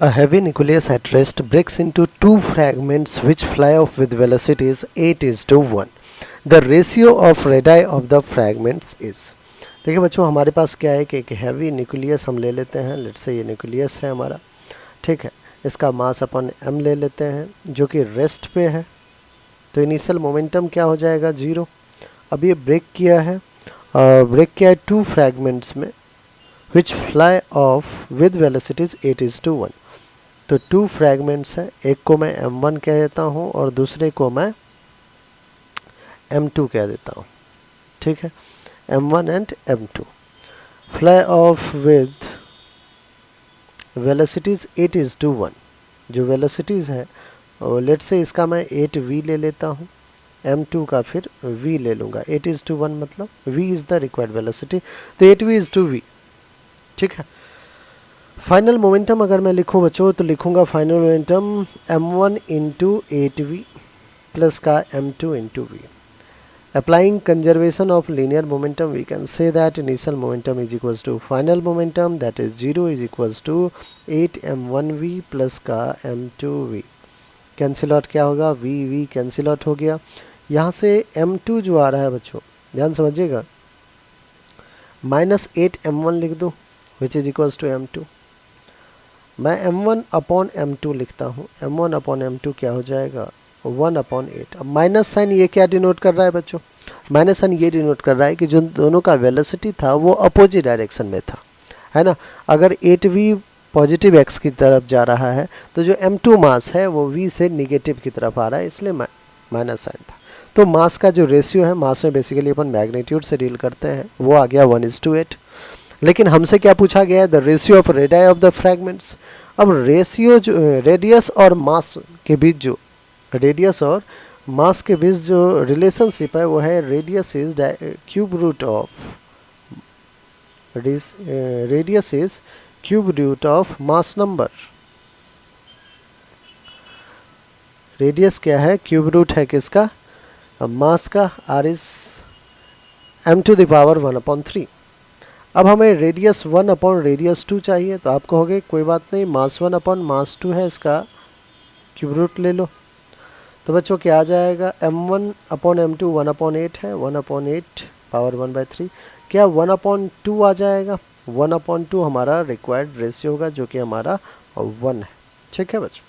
A heavy nucleus at rest breaks into two fragments which fly off with velocities 8:1. The ratio of radii of the fragments is। देखिए बच्चों, हमारे पास क्या है कि एक heavy nucleus हम ले लेते हैं। लेट्स से ये न्यूक्लियस है हमारा, ठीक है। इसका मास अपन m ले लेते हैं जो कि रेस्ट पे है, तो इनिशियल मोमेंटम क्या हो जाएगा, 0। अब ये ब्रेक किया है, टू फ्रैगमेंट्स में विच फ्लाई ऑफ विद वेलोसिटीज 8:1। तो टू फ्रैगमेंट्स हैं, एक को मैं m1 कह देता हूँ और दूसरे को मैं m2 कह देता हूँ, ठीक है। m1 and m2 fly of with velocities 8:1। जो वेलोसिटीज़ है लेट्स से इसका मैं 8v ले लेता हूँ, m2 का फिर v ले लूँगा। 8:1 मतलब v is the required velocity, तो 8v/v, ठीक है। फाइनल मोमेंटम अगर मैं लिखूं बच्चों तो लिखूंगा final momentum m1 into 8v plus का m2 into v। Applying conservation of linear momentum we can say that initial momentum is equals to final momentum that is 0 is equals to 8m1v plus का m2v। Cancel out क्या होगा, v cancel out हो गया। यहाँ से m2 जो आ रहा है बच्चों ध्यान समझिएगा, -8m1 लिख दो which is equals to m2। मैं m1 अपॉन m2 लिखता हूँ, m1 अपॉन m2 क्या हो जाएगा, 1/8। अब माइनस साइन ये क्या डिनोट कर रहा है बच्चों, माइनस साइन ये डिनोट कर रहा है कि जो दोनों का वेलोसिटी था वो अपोजिट डायरेक्शन में था, है ना। अगर 8v पॉजिटिव x की तरफ जा रहा है तो जो m2 मास है वो v से निगेटिव की तरफ आ रहा है, इसलिए माइनस साइन था। तो मास का जो रेशियो है, मास में बेसिकली अपन मैग्नीट्यूड से डील करते हैं, वो आ गया 1:8। लेकिन हमसे क्या पूछा गया है, the ratio of radii of the fragments. अब रेशियो जो रेडियस और मास के बीच जो रिलेशनशिप है वो है radius is cube root of mass number. Radius क्या है, क्यूब रूट है किसका, मास का, r इज m⁻⁴। अब हमें रेडियस 1 अपॉन रेडियस 2 चाहिए, तो आप कहोगे कोई बात नहीं, मास 1 अपॉन मास 2 है, इसका क्यूब रूट ले लो। तो बच्चों क्या आ जाएगा, m1 अपॉन m2 1/8 है, 1/8 पावर 1/3। क्या 1/2 आ जाएगा, 1/2 हमारा रिक्वायर्ड रेशियो होगा जो कि हमारा 1 है, ठीक है बच्चों।